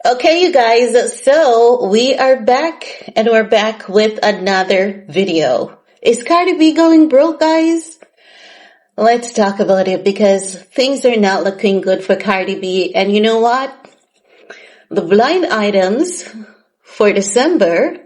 Okay, you guys, so we are back and we're back with another video. Is Cardi B going broke, guys? Let's talk about it because things are not looking good for Cardi B. And you know what? The blind items for December,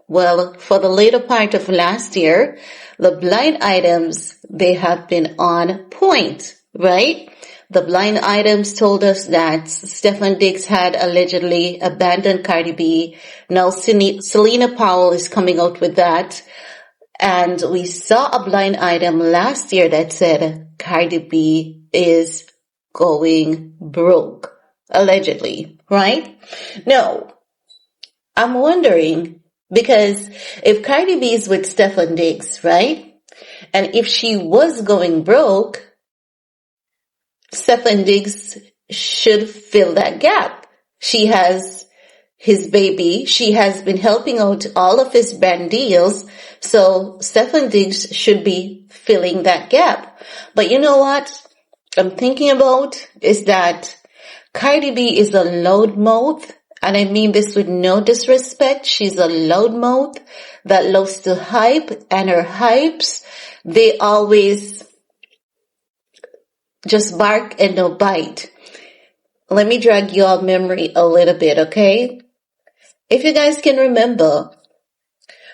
well, for the later part of last year, the blind items, they have been on point, right? The blind items told us that Stefon Diggs had allegedly abandoned Cardi B. Now Selena Powell is coming out with that. And we saw a blind item last year that said Cardi B is going broke, allegedly, right? No, I'm wondering because if Cardi B is with Stefon Diggs, right? And if she was going broke, Stefon Diggs should fill that gap. She has his baby. She has been helping out all of his brand deals. So Stefon Diggs should be filling that gap. But you know what I'm thinking about is that Cardi B is a loudmouth. And I mean this with no disrespect. She's a loudmouth that loves to hype, and her hypes, they always just bark and no bite. Let me drag your memory a little bit, okay? If you guys can remember,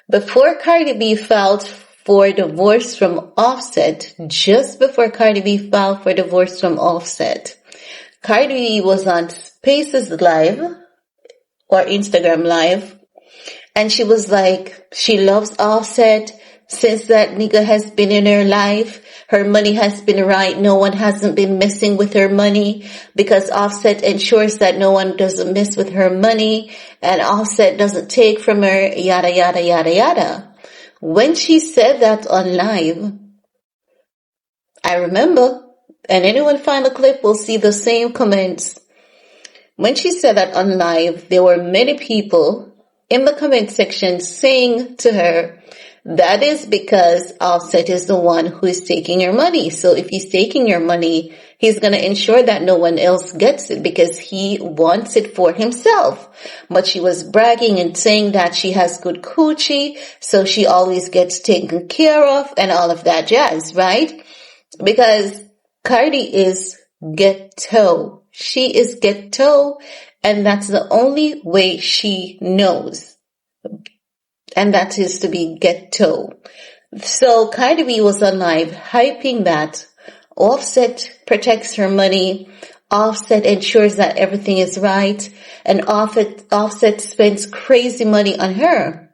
before Cardi B filed for divorce from Offset, just before Cardi B filed for divorce from Offset, Cardi B was on Spaces Live or Instagram Live, and she was like, she loves Offset. Since that nigga has been in her life, her money has been right. No one hasn't been messing with her money because Offset ensures that no one doesn't mess with her money and Offset doesn't take from her, yada, yada, yada, yada. When she said that on live, I remember, and anyone find the clip will see the same comments. When she said that on live, there were many people in the comment section saying to her, that is because Offset is the one who is taking your money. So if he's taking your money, he's going to ensure that no one else gets it because he wants it for himself. But she was bragging and saying that she has good coochie, so she always gets taken care of and all of that jazz, right? Because Cardi is ghetto. She is ghetto, and that's the only way she knows. And that is to be ghetto. So Cardi B was on live hyping that Offset protects her money, Offset ensures that everything is right, and Offset spends crazy money on her.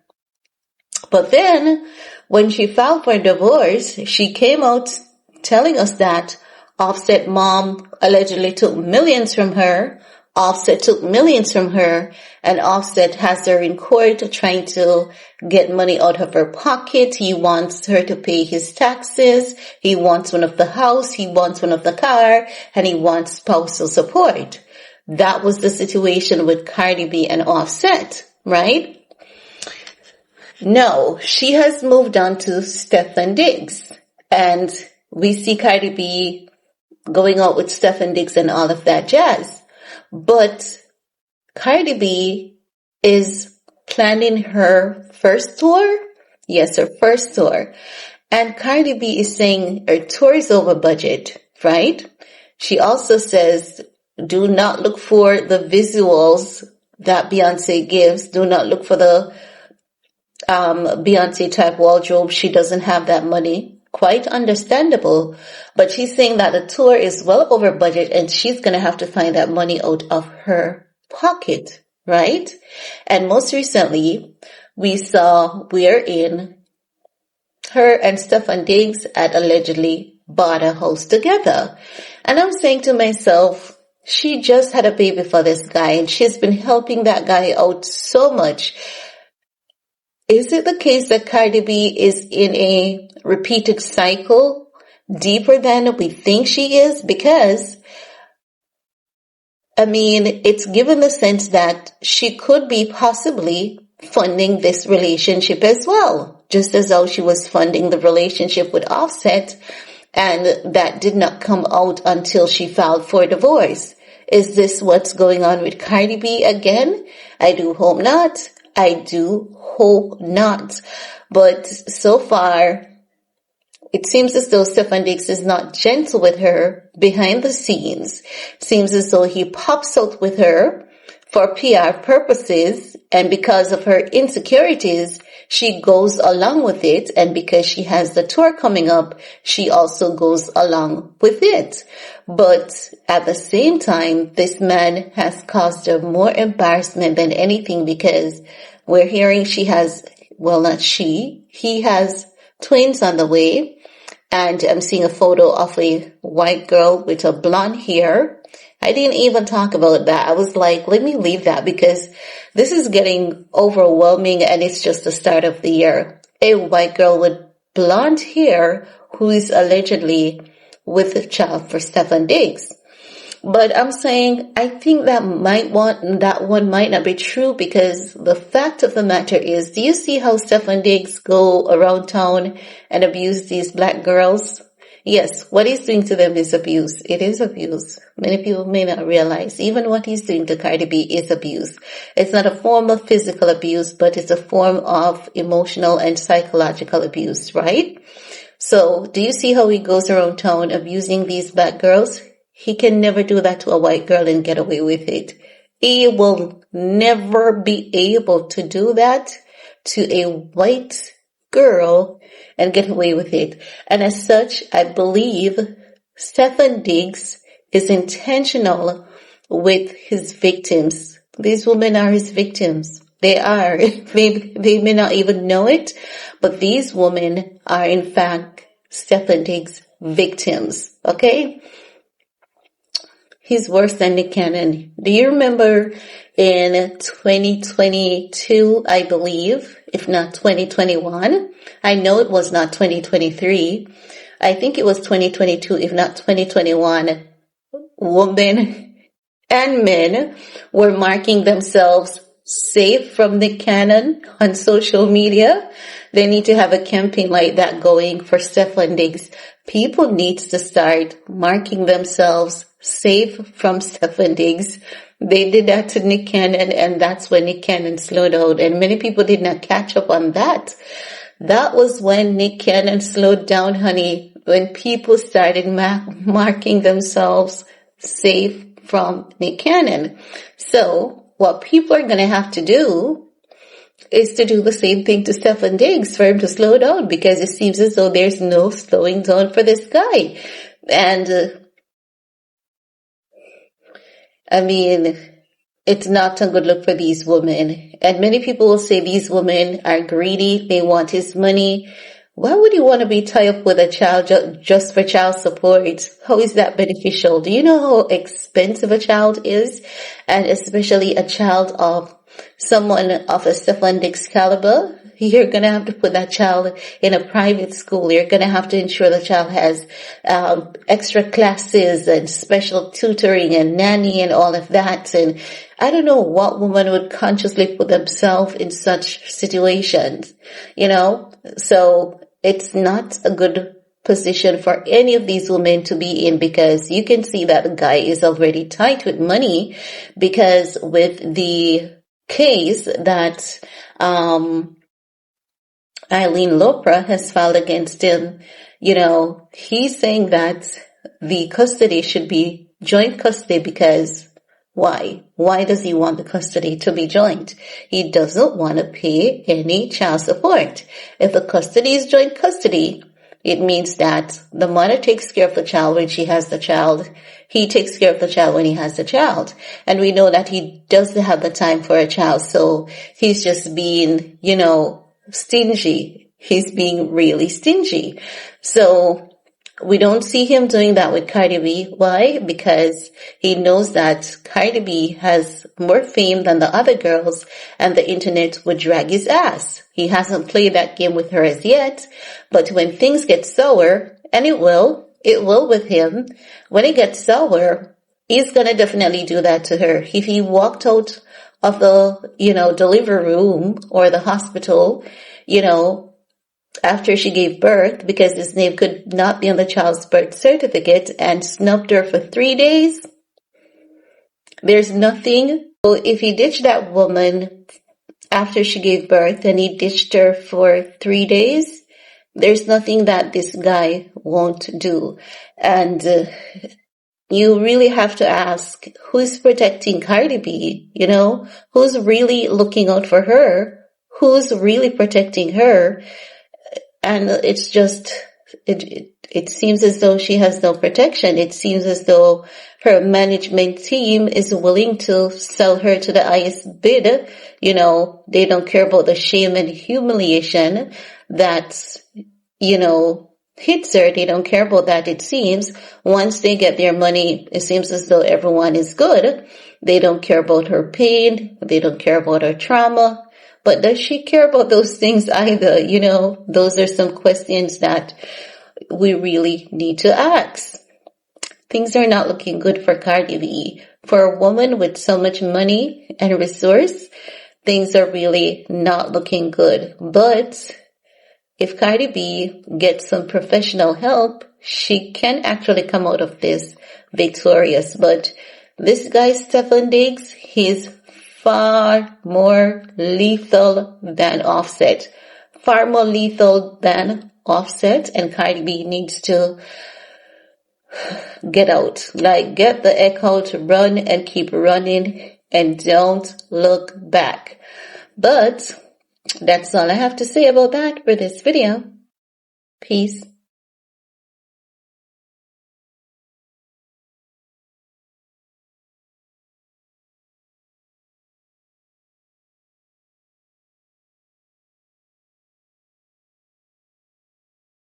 But then, when she filed for divorce, she came out telling us that Offset mom allegedly took millions from her, Offset took millions from her, and Offset has her in court trying to get money out of her pocket. He wants her to pay his taxes. He wants one of the house. He wants one of the car, and he wants spousal support. That was the situation with Cardi B and Offset, right? No, she has moved on to Stefon Diggs, and we see Cardi B going out with Stefon Diggs and all of that jazz. But Cardi B is planning her first tour. Yes, her first tour. And Cardi B is saying her tour is over budget, right? She also says, do not look for the visuals that Beyonce gives. Do not look for the Beyonce type wardrobe. She doesn't have that money. Quite understandable, but she's saying that the tour is well over budget and she's going to have to find that money out of her pocket, right? And most recently, we saw wherein her and Stefon Diggs had allegedly bought a house together. And I'm saying to myself, she just had a baby for this guy and she's been helping that guy out so much. Is it the case that Cardi B is in a repeated cycle deeper than we think she is? Because, I mean, it's given the sense that she could be possibly funding this relationship as well, just as though she was funding the relationship with Offset, and that did not come out until she filed for divorce. Is this what's going on with Cardi B again? I do hope not. I do hope not. But so far, it seems as though Stefon Diggs is not gentle with her behind the scenes. Seems as though he pops out with her for PR purposes, and because of her insecurities, she goes along with it, and because she has the tour coming up, she also goes along with it. But at the same time, this man has caused her more embarrassment than anything, because we're hearing she has, well, not she, he has twins on the way. And I'm seeing a photo of a white girl with a blonde hair. I didn't even talk about that. I was like, let me leave that, because this is getting overwhelming and it's just the start of the year. A white girl with blonde hair who is allegedly with a child for Stefon Diggs. But I'm saying, I think that one might not be true, because the fact of the matter is, do you see how Stefon Diggs go around town and abuse these black girls? Yes, what he's doing to them is abuse. It is abuse. Many people may not realize even what he's doing to Cardi B is abuse. It's not a form of physical abuse, but it's a form of emotional and psychological abuse, right? So, do you see how he goes around town abusing these black girls? He can never do that to a white girl and get away with it. He will never be able to do that to a white girl and get away with it. And as such, I believe Stefon Diggs is intentional with his victims. These women are his victims. They are. They may not even know it, but these women are in fact Stefon Diggs' victims. Okay? He's worse than Nick Cannon. Do you remember in 2022, I believe, if not 2021? I know it was not 2023. I think it was 2022, if not 2021. Women and men were marking themselves safe from Nick Cannon on social media. They need to have a campaign like that going for Stefon Diggs. People need to start marking themselves safe from Stefon Diggs. They did that to Nick Cannon, and that's when Nick Cannon slowed down. And many people did not catch up on that. That was when Nick Cannon slowed down, honey, when people started marking themselves safe from Nick Cannon. So what people are going to have to do is to do the same thing to Stefon Diggs for him to slow down, because it seems as though there's no slowing down for this guy. And I mean, it's not a good look for these women. And many people will say these women are greedy. They want his money. Why would you want to be tied up with a child just for child support? How is that beneficial? Do you know how expensive a child is? And especially a child of someone of a Stefon Diggs caliber. You're going to have to put that child in a private school. You're going to have to ensure the child has extra classes and special tutoring and nanny and all of that. And I don't know what woman would consciously put themselves in such situations, you know? So it's not a good position for any of these women to be in, because you can see that the guy is already tight with money, because with the case that Eileen Lopra has filed against him, you know, he's saying that the custody should be joint custody, because why? Why does he want the custody to be joint? He doesn't want to pay any child support. If the custody is joint custody, it means that the mother takes care of the child when she has the child. He takes care of the child when he has the child. And we know that he doesn't have the time for a child, so he's just being, you know, stingy. He's being really stingy. So we don't see him doing that with Cardi B. Why? Because he knows that Cardi B has more fame than the other girls, and the internet would drag his ass. He hasn't played that game with her as yet, but when things get sour, and it will with him, when it gets sour, he's gonna definitely do that to her. If he walked out of the, you know, delivery room or the hospital, you know, after she gave birth, because his name could not be on the child's birth certificate, and snubbed her for 3 days, There's nothing. So if he ditched that woman after she gave birth and he ditched her for 3 days, there's nothing that this guy won't do. And you really have to ask, who's protecting Cardi B? You know, who's really looking out for her? Who's really protecting her? And it's just, it seems as though she has no protection. It seems as though her management team is willing to sell her to the highest bid. You know, they don't care about the shame and humiliation that, you know, hits her. They don't care about that, it seems. Once they get their money, it seems as though everyone is good. They don't care about her pain. They don't care about her trauma. But does she care about those things either? You know, those are some questions that we really need to ask. Things are not looking good for Cardi B. For a woman with so much money and resource, things are really not looking good. But if Cardi B gets some professional help, she can actually come out of this victorious. But this guy, Stefon Diggs, he's far more lethal than Offset. Far more lethal than Offset, and Cardi B needs to get out. Like, get the heck out, run and keep running, and don't look back. But that's all I have to say about that for this video. Peace.